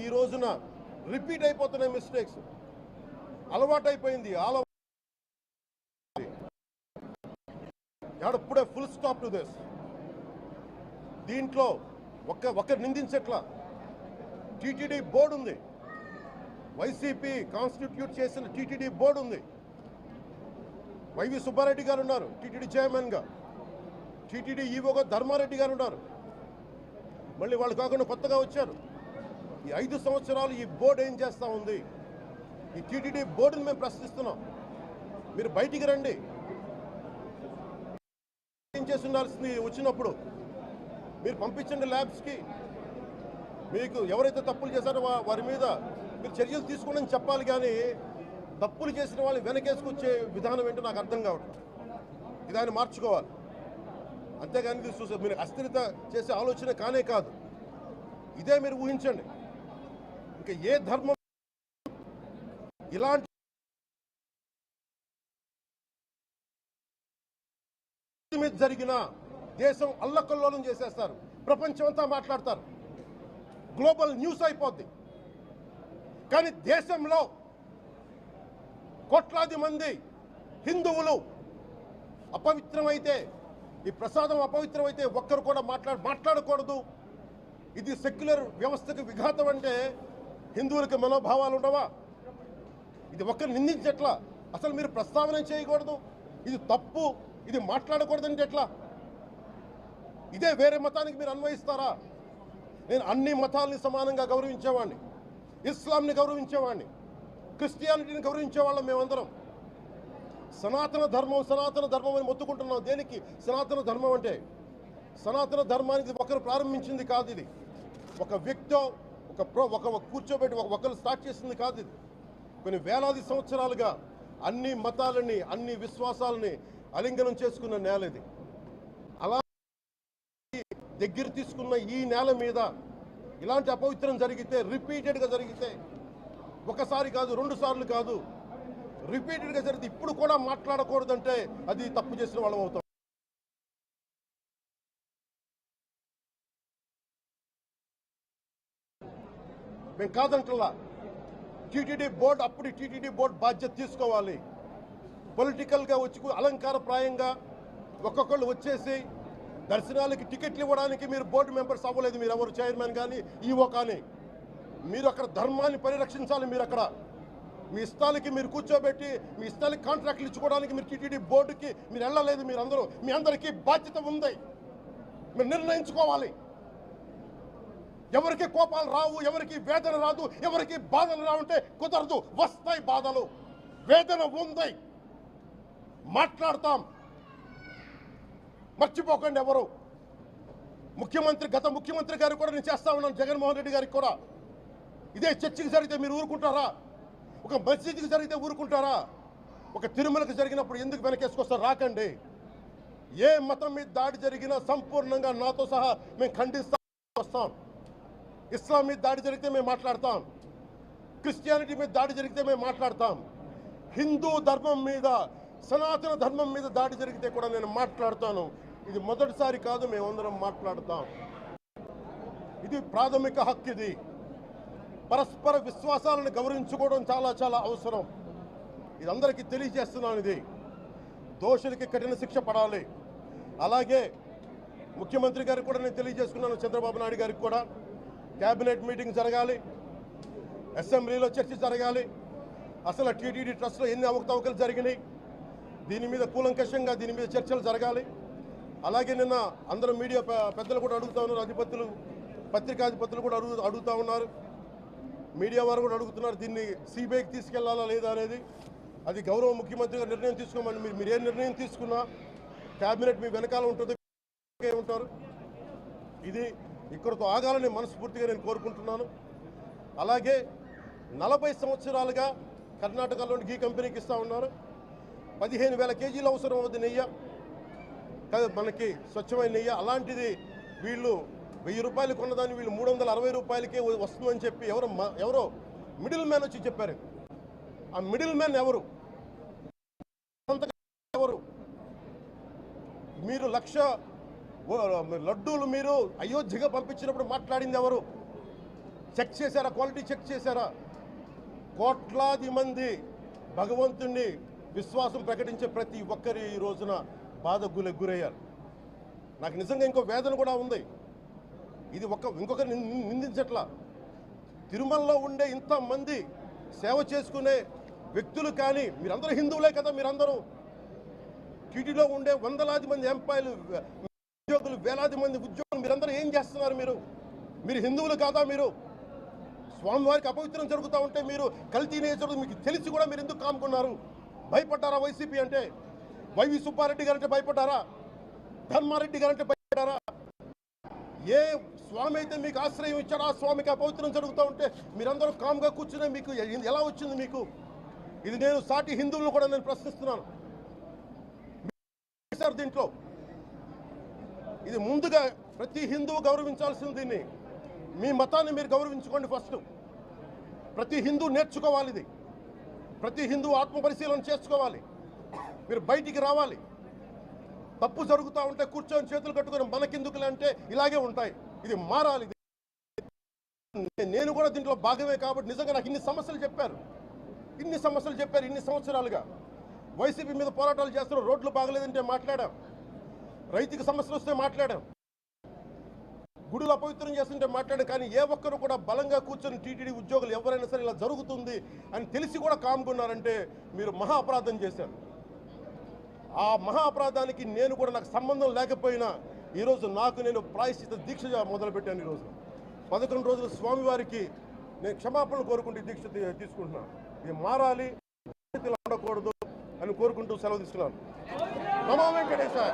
ఈ రోజున రిపీట్ అయిపోతున్నాయి మిస్టేక్స్. అలవాటైపోయింది. ఇప్పుడే ఫుల్ స్టాప్ టు దిస్. దీంట్లో ఒకరు నిందించట్లా. టీటీడీ బోర్డు ఉంది, వైసీపీ కాన్స్టిట్యూట్ చేసిన టీటీడీ బోర్డు ఉంది. వైవి సుబ్బారెడ్డి గారు ఉన్నారు టీటీడీ చైర్మన్గా, టీటీడీ ఈవోగా ధర్మారెడ్డి గారు ఉన్నారు. మళ్ళీ వాళ్ళు కాకుండా కొత్తగా వచ్చారు. ఈ 5 సంవత్సరాలు ఈ బోర్డు ఏం చేస్తూ ఉంది? ఈ టీటీడీ బోర్డుని మేము ప్రశ్నిస్తున్నాం. మీరు బయటికి రండి. ఏం చేసి ఉండాల్సింది వచ్చినప్పుడు మీరు పంపించండి ల్యాబ్స్కి. మీకు ఎవరైతే తప్పులు చేశారో వారి మీద మీరు చర్యలు తీసుకోండి చెప్పాలి. కానీ తప్పులు చేసిన వాళ్ళని వెనకేసుకొచ్చే విధానం ఏంటో నాకు అర్థం కావట్లేదు. ఇది ఆయన మార్చుకోవాలి. అంతేగాని మీరు అస్థిరత చేసే ఆలోచన కానే కాదు. ఇదే మీరు ఊహించండి. ఇంకా ఏ ధర్మం ఇలాంటి మీద జరిగిన దేశం అల్లకల్లోలం చేసేస్తారు, ప్రపంచం అంతా మాట్లాడతారు, గ్లోబల్ న్యూస్ అయిపోద్ది. కానీ దేశంలో కోట్లాది మంది హిందువులు అపవిత్రమైతే, ఈ ప్రసాదం అపవిత్రమైతే ఒక్కరు కూడా మాట్లాడకూడదు. ఇది సెక్యులర్ వ్యవస్థకు విఘాతం అంటే హిందువులకి మనోభావాలు ఉండవా? ఇది ఒక్కరు నిందించట్లా. అసలు మీరు ప్రస్తావన చేయకూడదు, ఇది తప్పు, ఇది మాట్లాడకూడదంటే ఎట్లా? ఇదే వేరే మతానికి మీరు అన్వయిస్తారా? నేను అన్ని మతాలని సమానంగా గౌరవించేవాడిని, ఇస్లాంని గౌరవించేవాడిని, క్రిస్టియానిటీని గౌరవించేవాళ్ళం. మేమందరం సనాతన ధర్మం అని మొత్తుకుంటున్నాం. దేనికి సనాతన ధర్మం అంటే? సనాతన ధర్మానికి ఒకరు ప్రారంభించింది కాదు. ఇది ఒక వ్యక్తో ఒక కూర్చోబెట్టి ఒకరు స్టార్ట్ చేసింది కాదు. ఇది కొన్ని వేలాది సంవత్సరాలుగా అన్ని మతాలని, అన్ని విశ్వాసాలని అలింగనం చేసుకున్న నేల ఇది. అలా దగ్గర తీసుకున్న ఈ నేల మీద ఇలాంటి అపవిత్రం జరిగితే, రిపీటెడ్గా జరిగితే, ఒకసారి కాదు 2 సార్లు కాదు, రిపీటెడ్గా జరిగితే ఇప్పుడు కూడా మాట్లాడకూడదంటే అది తప్పు చేసిన వాళ్ళం అవుతాం. మేము కాదంటలా. టీటీడీ బోర్డు అప్పుడు టీటీడీ బోర్డు బాధ్యత తీసుకోవాలి. పొలిటికల్గా వచ్చి అలంకారప్రాయంగా ఒక్కొక్కళ్ళు వచ్చేసి దర్శనాలకి టికెట్లు ఇవ్వడానికి మీరు బోర్డు మెంబర్స్ అవ్వలేదు. మీరు ఎవరు చైర్మన్ కానీ ఈవో కానీ. మీరు అక్కడ ధర్మాన్ని పరిరక్షించాలి. మీరు అక్కడ మీ ఇష్టాలకి మీరు కూర్చోబెట్టి మీ ఇష్టాలకి కాంట్రాక్ట్లు ఇచ్చుకోవడానికి మీరు టీటీడీ బోర్డుకి మీరు వెళ్ళలేదు. మీరందరూ, మీ అందరికీ బాధ్యత ఉంది. మీరు నిర్ణయించుకోవాలి. ఎవరికి కోపాలు రావు, ఎవరికి వేదన రాదు, ఎవరికి బాధలు రావుంటే కుదరదు. వస్తాయి బాధలు, వేదన ఉంది, మాట్లాడతాం. మర్చిపోకండి ఎవరు. గత ముఖ్యమంత్రి గారు కూడా నేను చేస్తా ఉన్నాను, జగన్మోహన్ రెడ్డి గారికి కూడా. ఇదే చర్చికి జరిగితే మీరు ఊరుకుంటారా? ఒక మసీదుకి జరిగితే ఊరుకుంటారా? ఒక తిరుమలకు జరిగినప్పుడు ఎందుకు వెనకేసుకొస్తారు? రాకండి. ఏ మతం మీద దాడి జరిగినా సంపూర్ణంగా నాతో సహా మేము ఖండిస్తాం, వస్తాం. ఇస్లాం మీద దాడి జరిగితే మేము మాట్లాడతాం, క్రిస్టియానిటీ మీద దాడి జరిగితే మేము మాట్లాడతాం, హిందూ ధర్మం మీద, సనాతన ధర్మం మీద దాడి జరిగితే కూడా నేను మాట్లాడతాను. ఇది మొదటిసారి కాదు, మేమందరం మాట్లాడతాం. ఇది ప్రాథమిక హక్కు. ఇది పరస్పర విశ్వాసాలను గౌరవించుకోవడం చాలా చాలా అవసరం. ఇది అందరికీ తెలియజేస్తున్నాను. ఇది దోషులకి కఠిన శిక్ష పడాలి. అలాగే ముఖ్యమంత్రి గారికి కూడా నేను తెలియజేసుకున్నాను, చంద్రబాబు నాయుడు గారికి కూడా. క్యాబినెట్ మీటింగ్ జరగాలి, అసెంబ్లీలో చర్చ జరగాలి. అసలు టీటీడీ ట్రస్ట్లో ఎన్ని అవకతవకలు జరిగినాయి, దీని మీద కూలంకషంగా దీని మీద చర్చలు జరగాలి. అలాగే నిన్న అందరూ మీడియా పెద్దలు కూడా అడుగుతూ ఉన్నారు, పత్రికాధిపతులు కూడా అడుగుతూ ఉన్నారు, మీడియా వారు కూడా అడుగుతున్నారు, దీన్ని సిబిఐకి తీసుకెళ్లాలా లేదా అనేది. అది గౌరవ ముఖ్యమంత్రి గారు నిర్ణయం తీసుకోమని. మీరు ఏ నిర్ణయం తీసుకున్నా క్యాబినెట్ మీ వెనకాల ఉంటుంది, ఉంటారు. ఇది ఇక్కడితో ఆగాలని మనస్ఫూర్తిగా నేను కోరుకుంటున్నాను. అలాగే 40 సంవత్సరాలుగా కర్ణాటకలోని గీ కంపెనీకి ఇస్తూ ఉన్నారు. 15,000 కేజీలు అవసరం అవుతుంది నెయ్యి, మనకి స్వచ్ఛమైన నెయ్యి. అలాంటిది వీళ్ళు 1000 రూపాయలు కొన్నదాన్ని వీళ్ళు 360 రూపాయలకే వస్తుందని చెప్పి ఎవరో మిడిల్ మ్యాన్ వచ్చి చెప్పారు. ఆ మిడిల్ మ్యాన్ ఎవరు? మీరు 1,00,000 లడ్డూలు మీరు అయోధ్యగా పంపించినప్పుడు మాట్లాడింది ఎవరు? చెక్ చేశారా? క్వాలిటీ చెక్ చేశారా? కోట్లాది మంది భగవంతుణ్ణి విశ్వాసం ప్రకటించే ప్రతి ఒక్కరి ఈ రోజున బాధకు గురయ్యారు. నాకు నిజంగా ఇంకో వేదన కూడా ఉంది. ఇది ఇంకొకరు నిందించట్లా. తిరుమలలో ఉండే ఇంతమంది సేవ చేసుకునే వ్యక్తులు కానీ మీరందరూ హిందువులే కదా. మీరందరూ టీటీలో ఉండే వందలాది మంది ఎంప్లాయీలు, ఉద్యోగులు, వేలాది మంది ఉద్యోగులు, మీరందరూ ఏం చేస్తున్నారు? మీరు హిందువులు కాదా? మీరు స్వామివారికి అపవిత్రం జరుగుతూ ఉంటే మీరు కల్తీ నేచర్ మీకు తెలిసి కూడా మీరు ఎందుకు కాముకున్నారు? భయపడ్డారా? వైసీపీ అంటే వైవి సుబ్బారెడ్డి గారంటే భయపడ్డారా? ధర్మారెడ్డి గారంటే భయపడ్డారా? ఏ స్వామి అయితే మీకు ఆశ్రయం ఇచ్చాడో ఆ స్వామికి అపవిత్రం జరుగుతూ ఉంటే మీరందరూ కామ్గా కూర్చునే మీకు ఎలా వచ్చింది? మీకు ఇది నేను సాటి హిందువులను కూడా నేను ప్రశ్నిస్తున్నాను. దీంట్లో ఇది ముందుగా ప్రతి హిందువు గౌరవించాల్సింది. దీన్ని మీ మతాన్ని మీరు గౌరవించుకోండి ఫస్ట్. ప్రతి హిందూ నేర్చుకోవాలి. ఇది ప్రతి హిందువు ఆత్మపరిశీలన చేసుకోవాలి. మీరు బయటికి రావాలి. తప్పు జరుగుతూ ఉంటే కూర్చొని చేతులు కట్టుకొని మనకెందుకులే అంటే ఇలాగే ఉంటాయి. ఇది మారాలి. నేను కూడా దీంట్లో భాగమే కాబట్టి నిజంగా నాకు ఇన్ని సమస్యలు చెప్పారు. ఇన్ని సంవత్సరాలుగా వైసీపీ మీద పోరాటాలు చేస్తున్నారు. రోడ్లు బాగలేదంటే మాట్లాడాం, రైతుకి సమస్యలు వస్తే మాట్లాడాం, గుడులు అపవిత్రం చేస్తుంటే మాట్లాడాం. కానీ ఏ ఒక్కరు కూడా బలంగా కూర్చొని టీటీడీ ఉద్యోగులు ఎవరైనా సరే ఇలా జరుగుతుంది అని తెలిసి కూడా కామ్కున్నారంటే మీరు మహా అపరాధం చేశారు. ఆ మహా అపరాధానికి నేను కూడా నాకు సంబంధం లేకపోయినా ఈరోజు నేను ప్రాయశ్చిత దీక్ష మొదలుపెట్టాను. ఈరోజు 11 రోజులు స్వామివారికి నేను క్షమాపణలు కోరుకుంటూ దీక్ష తీసుకుంటున్నాను. ఇది మారాలి, ఉండకూడదు అని కోరుకుంటూ సెలవు తీసుకున్నాను. నమో వెంకటేశాయ.